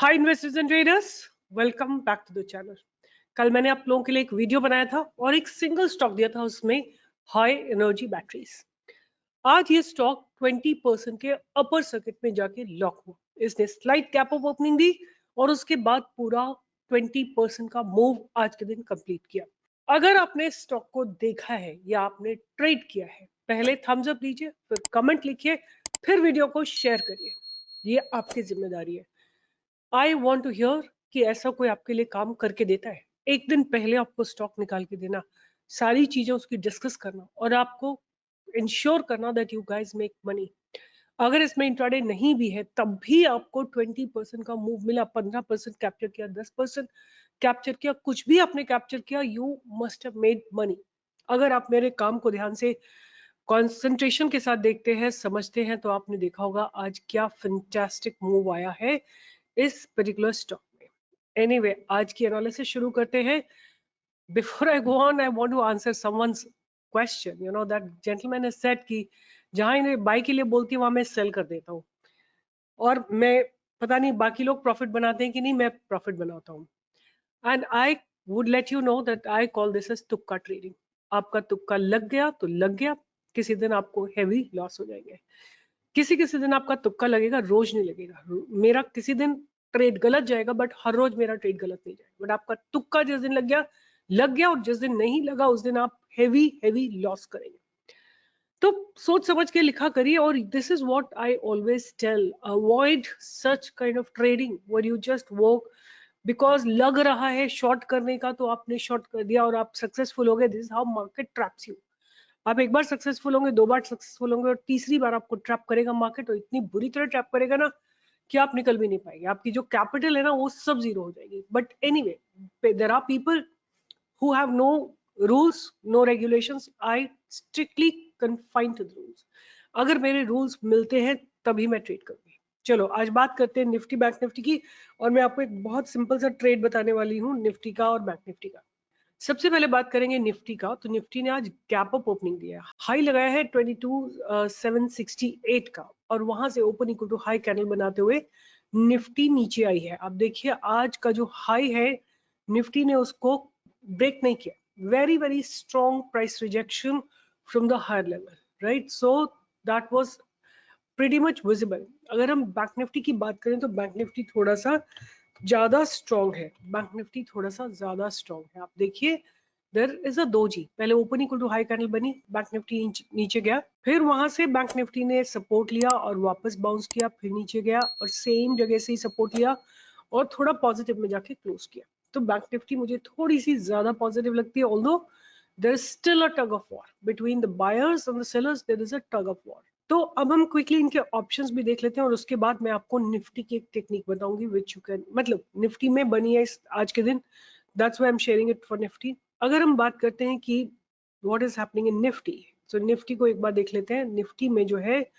Hi investors and traders, welcome back to the channel. कल मैंने आप लोगों के लिए एक वीडियो बनाया था और एक सिंगल स्टॉक दिया था, उसमें हाई एनर्जी बैटरीज। आज ये स्टॉक 20% के अपर सर्किट में जाके लॉक हुआ। इसने स्लाइड कैप अप ओपनिंग दी और उसके बाद पूरा 20% का मूव आज के दिन कंप्लीट किया। अगर आपने स्टॉक को देखा है या आपने ट्रेड किया है, पहले थम्स अप दीजिए, फिर कमेंट लिखिए, फिर वीडियो को शेयर करिए। ये आपकी जिम्मेदारी है। आई वॉन्ट टू हियर कि ऐसा कोई आपके लिए काम करके देता है। एक दिन पहले आपको स्टॉक निकाल के देना, सारी चीजें उसकी डिस्कस करना और आपको इंश्योर करना that you guys make money. अगर इसमें इंट्राडे नहीं भी है तब भी आपको 20% का मूव मिला, 15% कैप्चर किया, 10% कैप्चर किया, कुछ भी आपने कैप्चर किया, you must have made money. अगर आप मेरे काम को ध्यान से कंसंट्रेशन के साथ देखते हैं, समझते हैं, तो आपने देखा होगा आज क्या फैंटास्टिक मूव आया है इस पर्टिकुलर स्टॉक में। एनीवे, आज की एनालिसिस शुरू करते हैं। Before I go on, I want to answer someone's question. That gentleman has said कि जहां इन्हें बाय के लिए बोलती है वहां मैं सेल कर देता हूँ, और मैं पता नहीं बाकी लोग प्रॉफिट बनाते हैं कि नहीं, मैं प्रॉफिट बनाता हूँ। And I would let you know that I call this as तुक्का ट्रेडिंग। आपका तुक्का लग गया तो लग गया, किसी दिन आपको हैवी लॉस हो जाएंगे, किसी किसी दिन आपका तुक्का लगेगा, रोज नहीं लगेगा। मेरा किसी दिन ट्रेड गलत जाएगा, बट हर रोज मेरा ट्रेड गलत नहीं जाएगा। बट आपका तुक्का जिस दिन लग गया, और जिस दिन नहीं लगा उस दिन आप हेवी हेवी लॉस करेंगे। तो सोच समझ के लिखा करिए। और this is what I always tell, avoid such kind of trading where you just work because लग रहा है शॉर्ट करने का, तो आपने शॉर्ट कर दिया और आप सक्सेसफुल हो गए। This is how market traps you. आप एक बार सक्सेसफुल होंगे, दो बार सक्सेसफुल होंगे, और तीसरी बार आपको ट्रैप करेगा मार्केट, और इतनी बुरी तरह ट्रैप करेगा ना कि आप निकल भी नहीं पाएंगे। आपकी जो कैपिटल है ना वो सब जीरो हो जाएगी। But anyway, there are people who have no rules, no regulations. I strictly confined to the rules. अगर मेरे रूल्स मिलते हैं तभी मैं ट्रेड करूंगी। चलो आज बात करते हैं निफ्टी बैंक निफ्टी की, और मैं आपको एक बहुत सिंपल सा ट्रेड बताने वाली हूँ निफ्टी का और बैंक निफ्टी का। सबसे पहले बात करेंगे निफ्टी का। तो निफ्टी ने आज गैप अप ओपनिंग दिया है, हाई लगाया है 22,768 का, और वहां से open equal to high candle बनाते हुए निफ्टी नीचे आई है। अब देखिए आज का जो हाई है, निफ्टी ने उसको ब्रेक नहीं किया। Very very strong price rejection from the higher level, right? So that was pretty much visible. अगर हम बैंक निफ्टी की बात करें तो बैंक निफ्टी थोड़ा सा ज्यादा स्ट्रॉन्ग है। बैंक निफ्टी थोड़ा सा ज्यादा स्ट्रॉन्ग है। आप देखिए देयर इज अ दोजी, पहले open equal to high candle बनी, बैंक निफ्टी नीचे गया, फिर वहां से बैंक निफ्टी ने सपोर्ट लिया और वापस बाउंस किया, फिर नीचे गया और सेम जगह से ही सपोर्ट लिया और थोड़ा पॉजिटिव में जाके क्लोज किया। तो बैंक निफ्टी मुझे थोड़ी सी ज्यादा पॉजिटिव लगती है, although there is still a tug of war between the buyers and the sellers. There is a tug of war. तो अब हम क्विकली इनके ऑप्शंस भी देख लेते हैं, और उसके बाद मैं आपको निफ्टी की एक टेक्निक बताऊंगी विच यू कैन, मतलब निफ्टी में बनी है इस आज के दिन। That's why I am sharing it for Nifty. अगर हम बात करते हैं कि what is happening in Nifty, तो निफ्टी को एक बार देख लेते हैं। निफ्टी में जो है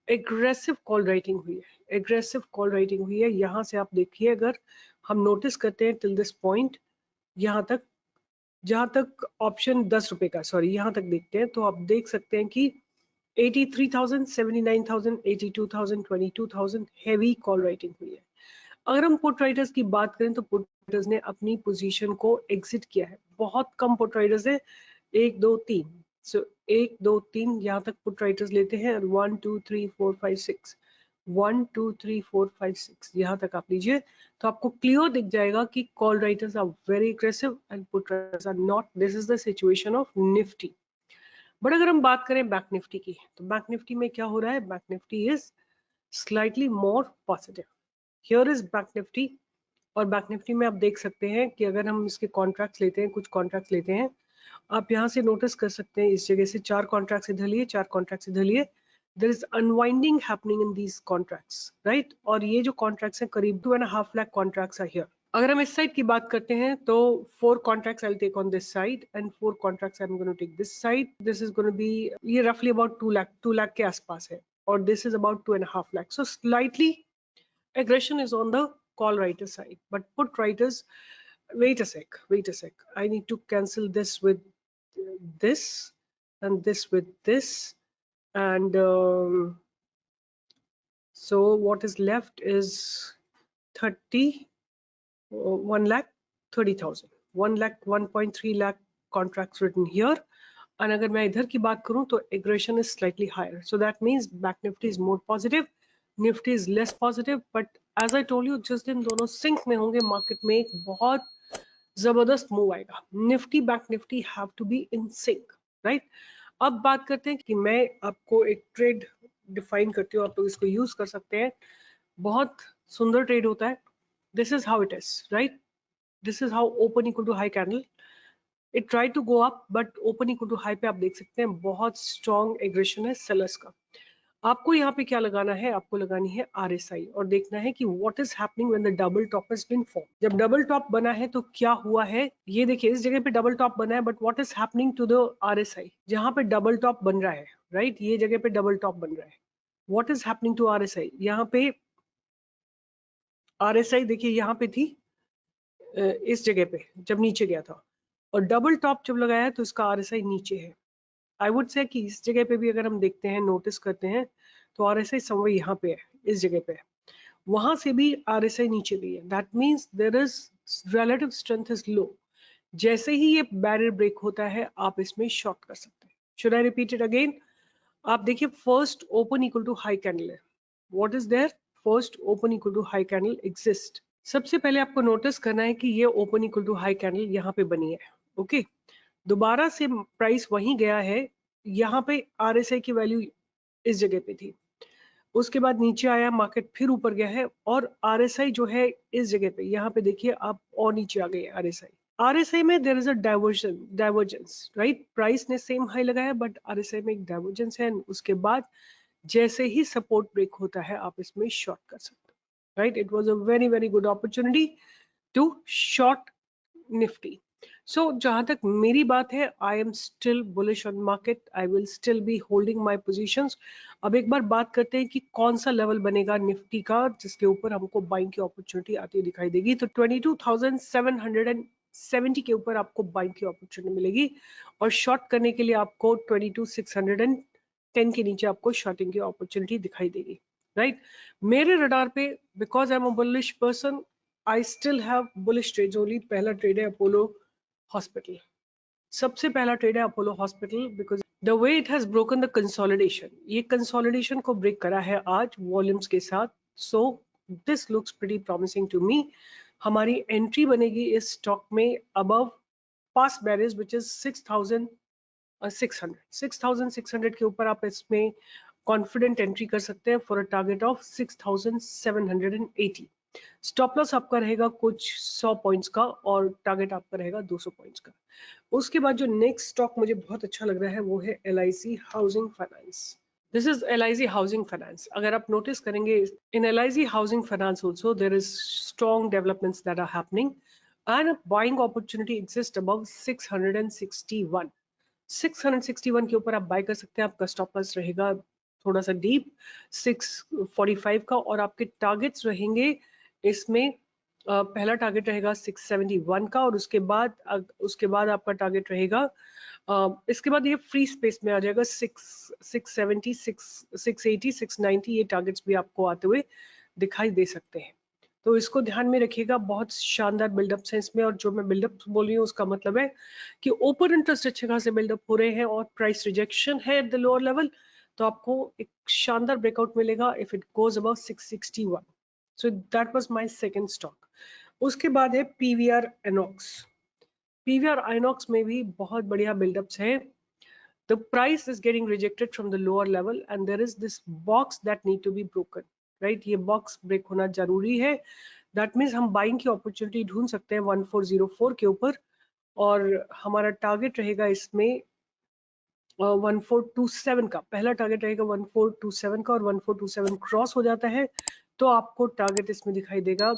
एग्रेसिव कॉल राइटिंग हुई है, एग्रेसिव कॉल राइटिंग हुई है। यहाँ से आप देखिए, अगर हम नोटिस करते हैं टिल दिस पॉइंट, यहाँ तक, जहां तक ऑप्शन 10 रुपए का, सॉरी यहाँ तक देखते हैं, तो आप देख सकते हैं कि 83,000, 79,000, 82,000, 22,000 हैवी कॉल राइटिंग हुई है। अगर हम पुट राइटर्स की बात करें तो पुट राइटर्स ने अपनी पोजीशन को एग्जिट किया है। बहुत कम पुट राइटर्स है, एक दो तीन, सो एक दो तीन यहाँ तक पुट राइटर्स लेते हैं। 1 2 3 4 5 6, 1 2 3 4 5 6 यहाँ तक आप लीजिए, तो आपको क्लियर दिख जाएगा कि call writers are very aggressive and put writers are not. This is the situation of Nifty. But अगर हम बात करें बैंक निफ्टी की, तो बैंक निफ्टी में क्या हो रहा है? Bank Nifty is slightly more positive. Here is bank Nifty, और बैंक निफ्टी में आप देख सकते हैं कि अगर हम इसके कॉन्ट्रैक्ट्स लेते हैं, कुछ कॉन्ट्रैक्ट्स लेते हैं, आप यहाँ से नोटिस कर सकते हैं, इस जगह से 4 कॉन्ट्रैक्ट्स इधर लिए, 4 कॉन्ट्रैक्ट्स इधर लिए। There is unwinding happening in these contracts, right? और ये जो कॉन्ट्रैक्ट्स हैं करीब 2.5 लाख कॉन्ट्रैक्ट्स आर हियर। अगर हम इस साइड की बात करते हैं तो 4 contracts I will take on this side and 4 contracts I am going to take this side. This is going to be, ये रफली अबाउट 2 लाख के आसपास है, और this is about 2.5 lakh. So slightly aggression is on the call writer side, but put writers, wait a sec, I need to cancel this with this and this with this, and so what is left is 1,30,000, 1.3 lakh contracts written here. And अगर मैं इधर की बात करूं तो aggression is slightly higher, so that means back nifty is more positive, nifty is less positive. But as I told you, जिस दिन दोनों सिंक में होंगे मार्केट में एक बहुत जबरदस्त मूव आएगा. Nifty bank Nifty have to be in sync, right? अब बात करते हैं कि मैं आपको एक ट्रेड डिफाइन करती हूँ, आप लोग इसको यूज कर सकते हैं. बहुत सुंदर ट्रेड होता है. This is how it is, right? This is how open equal to high candle. It try to go up but open equal to high पे आप देख सकते हैं बहुत स्ट्रॉन्ग एग्रेशन है सेलर्स का. आपको यहाँ पे क्या लगाना है? आपको लगानी है RSI और देखना है कि what is happening when the double top has been form. जब डबल टॉप बना है तो क्या हुआ है? ये देखिए इस जगह पे डबल टॉप बना है, but what is happening to the RSI? जहाँ पे डबल टॉप बन रहा है, राइट? ये जगह पे डबल टॉप बन रहा है. What is happening to RSI? यहाँ पे RSI देखिए यहाँ पे थी इस जगह पे जब नीचे गया था, और डबल टॉप जब लगाया है तो इसका RSI नीचे है. आई वुड से कि इस जगह पे भी अगर हम देखते हैं, नोटिस करते हैं, तो RSI समवेयर यहाँ पे है, इस जगह पे है. वहां से भी RSI नीचे गई है. That means there is relative strength is low. जैसे ही ये बैरियर ब्रेक होता है आप इसमें शॉर्ट कर सकते हैं. Should I repeat it again? आप देखिए first open equal to high candle है. What is there? First open equal to high candle exist. सबसे पहले आपको नोटिस करना है कि ये open equal to high candle यहाँ पे बनी है. ओके, दोबारा से प्राइस वहीं गया है. यहाँ पे RSI की वैल्यू इस जगह पे थी, उसके बाद नीचे आया, मार्केट फिर ऊपर गया है, और RSI जो है इस जगह पे, यहाँ पे देखिए आप और नीचे आ गए. RSI में there is a divergence, right? Price ने सेम हाई लगाया बट RSI में एक डाइवर्जेंस है. उसके बाद जैसे ही सपोर्ट ब्रेक होता है आप इसमें शॉर्ट कर सकते हो, right? It was a very very good opportunity to short Nifty. So जहां तक मेरी बात है, I am still bullish on market. I will still be holding my positions. अब एक बार बात करते हैं कि कौन सा लेवल बनेगा निफ्टी का जिसके ऊपर हमको बाइंग की अपॉर्चुनिटी आती दिखाई देगी. तो 22,770 के ऊपर आपको बाइंग की अपॉर्चुनिटी मिलेगी, और शॉर्ट करने के लिए आपको 22,610 के नीचे आपको शॉर्टिंग की अपॉर्चुनिटी दिखाई देगी, राइट? मेरे रडार पे, because I am a bullish person, I still have bullish trades only. पहला ट्रेड है अपोलो हॉस्पिटल. सबसे पहला ट्रेड है Apollo hospital, because the way it has broken the consolidation, ये कंसोलिडेशन को ब्रेक करा है आज वॉल्यूम्स के साथ. So this looks pretty promising to me. हमारी एंट्री बनेगी इस स्टॉक में above past barriers which is 6,600 के ऊपर आप इसमें कॉन्फिडेंट एंट्री कर सकते हैं for a target of 6,780. Stop loss आपका रहेगा कुछ 100 पॉइंट्स का, और टारगेट आपका रहेगा 200 पॉइंट्स का. उसके बाद जो नेक्स्ट स्टॉक मुझे बहुत अच्छा लग रहा है वो है LIC housing finance. This is LIC housing finance. अगर आप नोटिस करेंगे in LIC housing finance also there is strong developments that are happening, and buying opportunity exist above 661. 661 के ऊपर आप बाय कर सकते हैं. आपका स्टॉप लॉस रहेगा थोड़ा सा डीप 645 का, और आपके टारगेट्स रहेंगे इसमें पहला टारगेट रहेगा 671 का, और उसके बाद आपका टारगेट रहेगा इसके बाद ये फ्री स्पेस में आ जाएगा 670, 680, 690. ये टारगेट्स भी आपको आते हुए दिखाई दे सकते हैं. तो इसको ध्यान में रखिएगा. बहुत शानदार बिल्डअप्स हैं इसमें, और जो मैं बिल्डअप बोल रही हूँ उसका मतलब है कि ओपन इंटरेस्ट अच्छे खासे बिल्डअप हो रहे हैं और प्राइस रिजेक्शन है एट द लोअर लेवल. तो आपको एक शानदार ब्रेकआउट मिलेगा if it goes about 661. So that was my second stock. उसके बाद है PVR INOX. PVR INOX में भी बहुत बढ़िया बिल्डअप्स है. The price is getting rejected from the lower level and there is this box that need to be broken, right? ये box break होना जरूरी है. That means हम buying की opportunity ढूंढ सकते हैं 1404 के ऊपर, और हमारा टारगेट रहेगा इसमें 1427 का. पहला टारगेट रहेगा 1427 का, और 1427 क्रॉस हो जाता है तो आपको टारगेट इसमें दिखाई देगा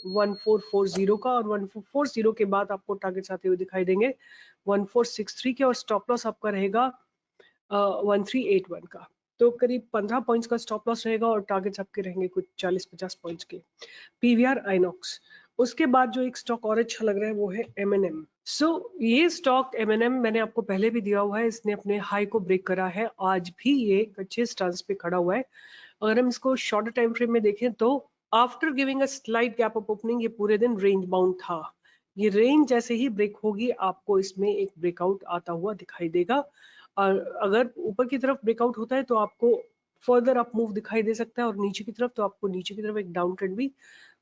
1440 का, और 1440 के बाद आपको टारगेट्स आते हुए दिखाई देंगे 1463 के, और स्टॉप लॉस आपका रहेगा 1381 का. तो करीब 15 पॉइंट्स का स्टॉप लॉस रहेगा, और टारगेट्स आपके रहेंगे कुछ 40-50 पॉइंट्स के. PVR INOX. उसके बाद जो एक स्टॉक और अच्छा लग रहा है वो है M&M. ये स्टॉक M&M मैंने आपको पहले भी दिया हुआ है. इसने अपने हाई को ब्रेक करा है, आज भी ये एक अच्छे स्टांस पे खड़ा हुआ है. अगर हम इसको शॉर्ट टाइम फ्रेम में देखें तो after giving a slight gap up opening, ये पूरे दिन रेंज बाउंड था। ये रेंज जैसे ही ब्रेक होगी आपको इसमें एक ब्रेकआउट आता हुआ दिखाई देगा। और अगर ऊपर की तरफ ब्रेकआउट होता है तो आपको फर्दर अप मूव दिखाई दे सकता है, और नीचे की तरफ तो आपको नीचे की तरफ एक डाउन ट्रेंड भी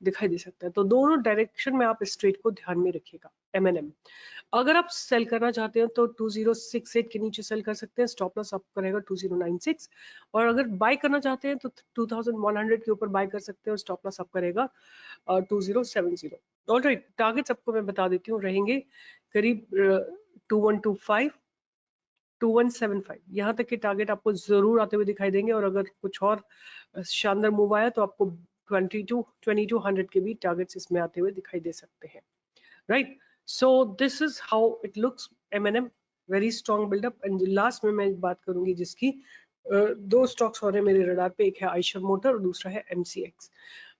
दिखाई दे सकता है। तो दोनों डायरेक्शन में आप इस ट्रेड को ध्यान में रखिएगा। एमएनएम अगर आप सेल करना चाहते हैं तो 2068 के नीचे सेल कर सकते हैं, स्टॉप लॉस आपका रहेगा 2096। और अगर बाय करना चाहते हैं तो 2100 के ऊपर बाय कर सकते हैं, और स्टॉप लॉस आपका रहेगा 2070। ऑलराइट, टारगेट्स आपको मैं बता देती हूँ, रहेंगे करीब 2125 2175, यहाँ तक के टारगेट आपको जरूर आते हुए दिखाई देंगे। और अगर कुछ और शानदार मूव आया तो आपको 2200 के भी टारगेट्स इसमें आते हुए दिखाई दे सकते हैं। Right, so this is how it looks. MNM very strong buildup. And last में मैं बात करूंगी जिसकी दो स्टॉक्स हो रहे हैं मेरे रडार पे, एक है आयशर मोटर और दूसरा है एमसीएक्स।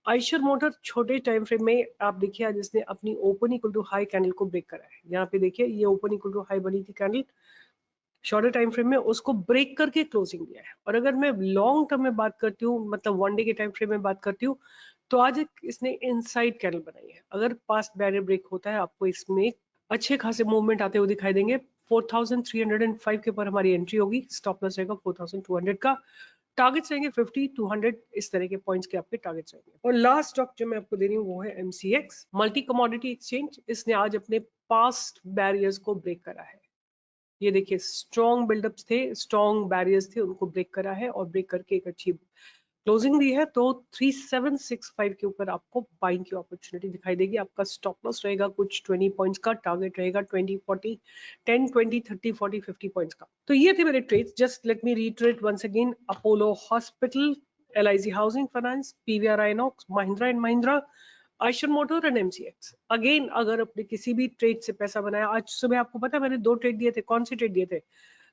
आयशर मोटर छोटे टाइम फ्रेम में आप देखिए आज इसने अपनी open equal to high candle को ब्रेक करा है। यहाँ पे देखिए ये ओपन इक्वल टू हाई बनी थी कैंडल, शॉर्टर टाइम फ्रेम में उसको ब्रेक करके क्लोजिंग दिया है। और अगर मैं लॉन्ग टर्म में बात करती हूँ, मतलब वन डे के टाइम फ्रेम में बात करती हूँ, तो आज एक इसने इनसाइड कैंडल बनाई है। अगर पास्ट बैरियर ब्रेक होता है आपको इसमें अच्छे खासे मूवमेंट आते हुए दिखाई देंगे। 4305 के ऊपर हमारी एंट्री होगी, स्टॉप लॉस रहेगा 4200 का, टारगेट्स रहेंगे 50 200, इस तरह के पॉइंट्स के आपके टारगेट्स रहेंगे। और लास्ट स्टॉक जो मैं आपको दे रही हूँ वो है एमसीएक्स मल्टी कमोडिटी एक्सचेंज। इसने आज अपने पास्ट बैरियर्स को ब्रेक करा है। ये देखिए स्ट्रॉन्ग बिल्डअप्स थे, स्ट्रॉन्ग बैरियर्स थे, उनको ब्रेक करा है और ब्रेक करके एक अच्छी क्लोजिंग दी है। तो 3765 के ऊपर आपको बाइंग की अपॉर्चुनिटी दिखाई देगी। आपका स्टॉप लॉस रहेगा कुछ 20 पॉइंट्स का, टारगेट रहेगा 20 40 10 20 30 40 50 पॉइंट्स का। तो ये थे मेरे trades. Just let me reiterate once again, Apollo hospital, एलआईसी housing finance, PVR Inox, Mahindra and Mahindra, Eicher motor and MCX. Again अगर आपने किसी भी ट्रेड से पैसा बनाया, आज सुबह आपको पता है मैंने 2 ट्रेड दिए थे, कौन से ट्रेड दिए थे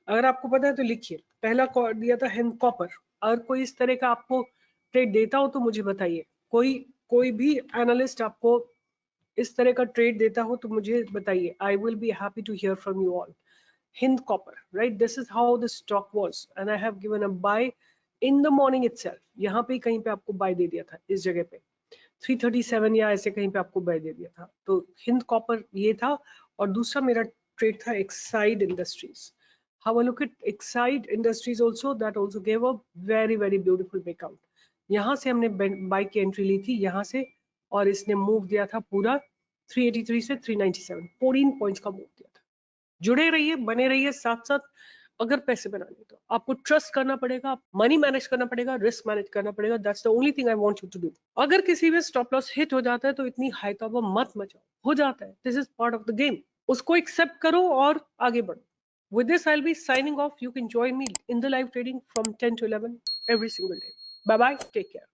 अगर आपको पता है तो लिखिए। पहला दिया था हिंद कॉपर। अगर कोई इस तरह का आपको ट्रेड देता हो तो मुझे बताइए, कोई कोई भी एनालिस्ट आपको इस तरह का ट्रेड देता हो तो मुझे बताइए, I will be happy to hear from you all. Hind copper, right, this is how the stock was and I have given a buy in the morning itself. यहाँ पे कहीं पे आपको बाय दे दिया था, इस जगह पे 337 या ऐसे कहीं पे आपको बाय दे दिया था। तो हिंद कॉपर ये था। और दूसरा मेरा ट्रेड था Exide industries. Have a look at Exide Industries also, that also gave a very beautiful breakout. यहाँ से हमने बाय की एंट्री ली थी यहाँ से, और इसने मूव दिया था पूरा 383 से 397, 14 पॉइंट्स का मूव दिया था। जुड़े रहिए, बने रहिए साथ साथ। अगर पैसे बनाने तो आपको ट्रस्ट करना पड़ेगा, मनी मैनेज करना पड़ेगा, रिस्क मैनेज करना पड़ेगा। That's the only thing I want you to do. अगर किसी में स्टॉप लॉस हिट हो जाता है तो इतनी हाई तौबा मत मचाओ, हो जाता है, this is part of the game. उसको एक्सेप्ट करो और आगे बढ़ो। With this, I'll be signing off. You can join me in the live trading from 10 to 11 every single day. Bye bye. Take care.